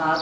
7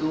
2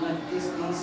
29-30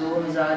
2000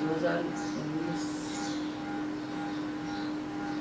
2019,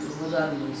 2019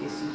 AC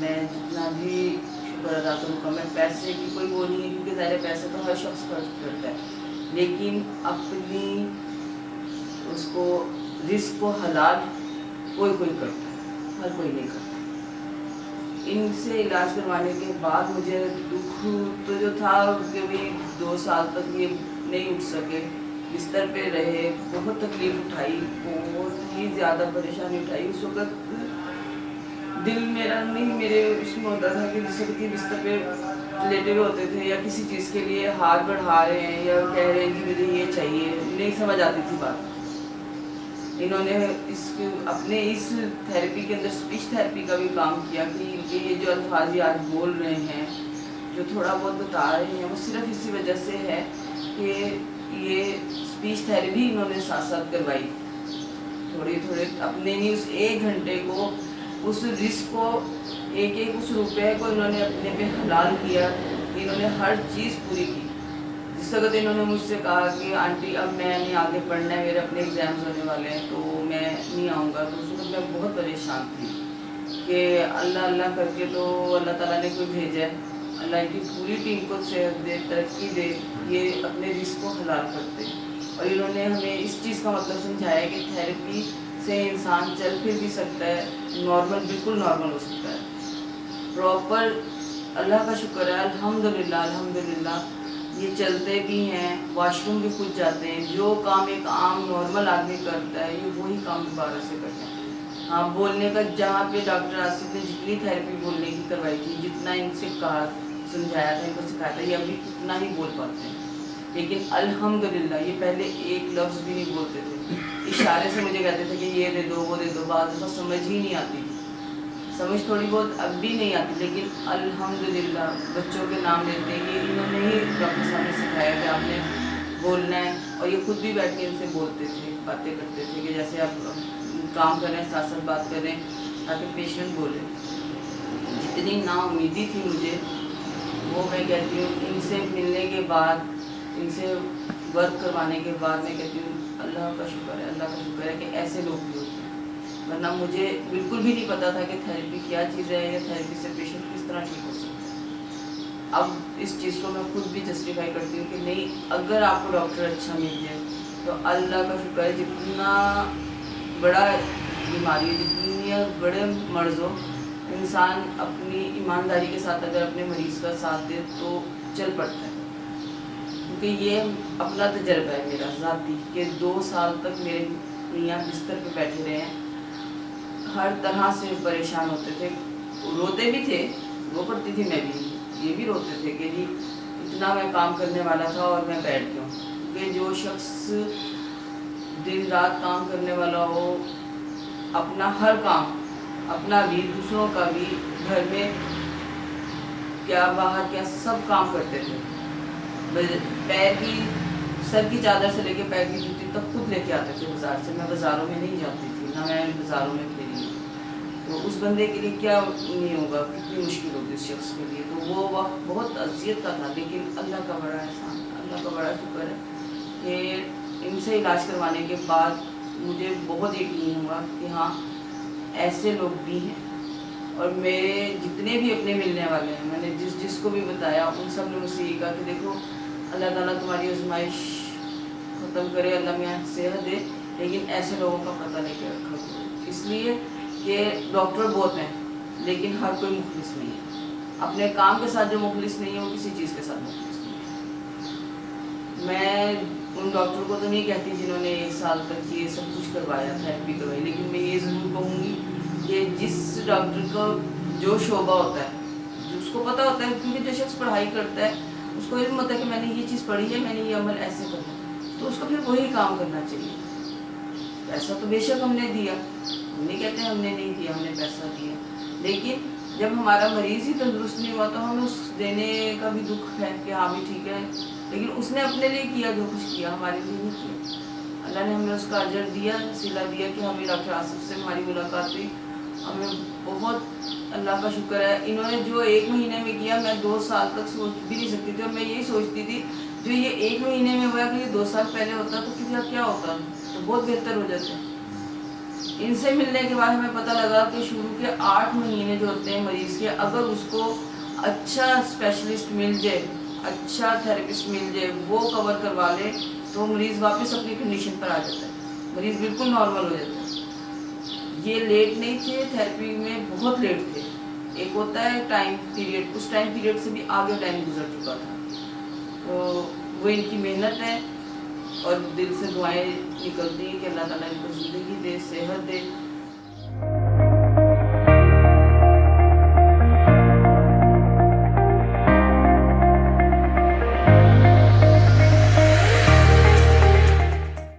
میں جتنا بھی شکر ادا کروں گا، میں پیسے کی کوئی وہ نہیں ہے، کیونکہ ظاہر پیسے تو ہر شخص خرچ کرتا ہے، لیکن اپنی اس کو رزق کو حلال کوئی کرتا ہے، ہر کوئی نہیں کرتا۔ ان سے علاج کروانے کے بعد مجھے دکھ تو جو تھا کہ بھی 2 سال تک یہ نہیں اٹھ سکے، بستر پہ رہے، بہت تکلیف اٹھائی، بہت ہی زیادہ پریشانی اٹھائی۔ اس وقت دل میرا نہیں میرے اس میں ہوتا تھا کہ جس وقت یہ بستر پہ لیٹے ہوئے ہوتے تھے یا کسی چیز کے لیے ہاتھ بڑھا رہے ہیں یا کہہ رہے ہیں کہ مجھے یہ چاہیے، نہیں سمجھ آتی تھی بات۔ انہوں نے اپنے اس تھیراپی کے اندر اسپیچ تھیراپی کا بھی کام کیا کہ یہ جو الفاظ آج بول رہے ہیں، جو تھوڑا بہت بتا رہے ہیں، وہ صرف اسی وجہ سے ہے کہ یہ اسپیچ تھیراپی انہوں نے ساتھ ساتھ کروائی، تھوڑے اپنے نہیں اس 1 گھنٹے کو، اس رزق کو، ایک اس روپے کو انہوں نے اپنے پہ حلال کیا، انہوں نے ہر چیز پوری کی۔ جس وقت انہوں نے مجھ سے کہا کہ آنٹی اب میں نہیں آگے پڑھنا ہے، میرے اپنے ایگزامز ہونے والے ہیں تو میں نہیں آؤں گا، تو اس وقت میں بہت پریشان تھی کہ اللہ کر کے تو اللہ تعالیٰ نے کوئی بھیجا ہے، اللہ کی پوری ٹیم کو صحت دے، ترقی دے، یہ اپنے رزق کو حلال کرتے۔ اور انہوں نے ہمیں اس چیز کا مطلب سمجھایا کہ تھیراپی سے انسان چل پھر بھی سکتا ہے، نارمل، بالکل نارمل ہو سکتا ہے، پراپر۔ اللہ کا شکر ہے، الحمدللہ یہ چلتے بھی ہیں، واش روم بھی خود جاتے ہیں، جو کام ایک عام نارمل آدمی کرتا ہے یہ وہی کام دوبارہ سے کرتے ہیں۔ ہاں، بولنے کا جہاں پہ ڈاکٹر آصف نے جتنی تھیراپی بولنے کی کروائی تھی، جتنا ان سے کہا، سمجھایا تھا، ان کو سکھایا تھا، یہ ابھی اتنا ہی بول پاتے ہیں، لیکن الحمدللہ یہ پہلے ایک لفظ بھی نہیں بولتے تھے، اشارے سے مجھے کہتے تھے کہ یہ دے دو، وہ دے دو، بعض دفعہ سمجھ ہی نہیں آتی تھی، سمجھ تھوڑی بہت اب بھی نہیں آتی، لیکن الحمدللہ بچوں کے نام لیتے ہیں، یہ انہوں نے ہی ڈاکٹر صاحب نے سکھایا کہ آپ نے بولنا ہے، اور یہ خود بھی بیٹھ کے ان سے بولتے تھے، باتیں کرتے تھے کہ جیسے آپ کام کر رہے ہیں ساتھ ساتھ بات کر رہے ہیں تاکہ پیشنٹ بولے۔ جتنی نا امیدی تھی مجھے، وہ میں کہتی ہوں ان سے ملنے کے بعد، ان سے ورک کروانے کے بعد میں کہتی ہوں اللہ کا شکر ہے کہ ایسے لوگ بھی ہوتے ہیں، ورنہ مجھے بالکل بھی نہیں پتا تھا کہ تھیراپی کیا چیز ہے یا تھیراپی سے پیشنٹ کس طرح ٹھیک ہو سکتا ہے۔ اب اس چیز کو میں خود بھی جسٹیفائی کرتی ہوں کہ نہیں، اگر آپ کو ڈاکٹر اچھا مل جائے تو اللہ کا شکر ہے، جتنا بڑا بیماری ہے، جتنی بڑے مرض ہو، انسان اپنی ایمانداری کے ساتھ اگر اپنے مریض کا ساتھ دے تو چل پڑتا ہے، کیونکہ یہ اپنا تجربہ ہے میرا ذاتی کہ 2 سال تک میرے میاں بستر پہ بیٹھے رہے ہیں، ہر طرح سے پریشان ہوتے تھے، روتے بھی تھے، رو پڑتی تھی میں بھی، یہ بھی روتے تھے کہ جی اتنا میں کام کرنے والا تھا اور میں بیٹھ گیا ہوں، کیونکہ جو شخص دن رات کام کرنے والا ہو، اپنا ہر کام، اپنا بھی، دوسروں کا بھی، گھر میں کیا باہر کیا سب کام کرتے تھے، پیر کی، سر کی چادر سے لے کے پیر کی جوتی تک خود لے کے آتے تھے بازار سے، میں بازاروں میں نہیں جاتی تھی، نہ میں بازاروں میں کھیلی، تو اس بندے کے لیے کیا نہیں ہوگا، کتنی مشکل ہوگی اس شخص کے لیے، تو وہ وقت بہت اذیت کا تھا، لیکن اللہ کا بڑا احسان، اللہ کا بڑا شکر ہے کہ ان سے علاج کروانے کے بعد مجھے بہت یقین ہوا کہ ہاں ایسے لوگ بھی ہیں، اور میرے جتنے بھی اپنے ملنے والے ہیں، میں نے جس کو بھی بتایا، ان سب نے مجھ سے یہ کہا کہ دیکھو اللہ تعالیٰ تمہاری آزمائش ختم کرے، اللہ میاں صحت دے، لیکن ایسے لوگوں کا پتہ لے کے رکھا کرو، اس لیے کہ ڈاکٹر بہت ہیں لیکن ہر کوئی مخلص نہیں ہے، اپنے کام کے ساتھ جو مخلص نہیں ہے وہ کسی چیز کے ساتھ مخلص نہیں ہے۔ میں ان ڈاکٹر کو تو نہیں کہتی جنہوں نے 1 سال تک یہ سب کچھ کروایا، تھیراپی کروائی، لیکن میں یہ ضرور کہوں گی کہ جس ڈاکٹر کا جو شعبہ ہوتا ہے، جو اس کو پتہ ہوتا ہے، کیونکہ جو شخص پڑھائی کرتا ہے اس کو علم ہوتا ہے کہ میں نے یہ چیز پڑھی ہے، میں نے یہ عمل ایسے کرنا ہے، تو اس کو پھر وہی کام کرنا چاہیے۔ پیسہ تو بے شک ہم نے دیا، ہم نہیں کہتے ہم نے نہیں دیا، ہم نے پیسہ دیا، لیکن جب ہمارا مریض ہی تندرست نہیں ہوا تو ہمیں اس دینے کا بھی دکھ ہے کہ ہاں بھی ٹھیک ہے، لیکن اس نے اپنے لیے کیا جو کچھ کیا، ہمارے لیے نہیں کیا۔ اللہ نے ہمیں اس کا اجر دیا، صلہ دیا کہ ہمیں ڈاکٹر آصف سے ہماری ملاقات ہوئی، ہمیں بہت اللہ کا شکر ہے۔ انہوں نے جو 1 مہینے میں کیا، میں 2 سال تک سوچ بھی نہیں سکتی تھی، اور میں یہی سوچتی تھی جو یہ 1 مہینے میں ہوا کہ یہ 2 سال پہلے ہوتا تو کیا ہوتا، تو بہت بہتر ہو جاتا۔ ان سے ملنے کے بعد ہمیں پتہ لگا کہ شروع کے 8 مہینے جو ہوتے ہیں مریض کے، اگر اس کو اچھا اسپیشلسٹ مل جائے، اچھا تھراپسٹ مل جائے، وہ کور کروا لے تو مریض واپس اپنی کنڈیشن پر آ جاتا ہے، مریض بالکل نارمل ہو جاتا ہے۔ یہ لیٹ نہیں تھے، تھراپی میں بہت لیٹ تھے۔ ایک ہوتا ہے ٹائم پیریڈ، اس ٹائم پیریڈ سے بھی آگے ٹائم گزر چکا تھا۔ تو وہ ان کی محنت ہے اور دل سے دعائیں نکلتی ہیں کہ اللہ تعالیٰ ان کو زندگی دے، صحت دے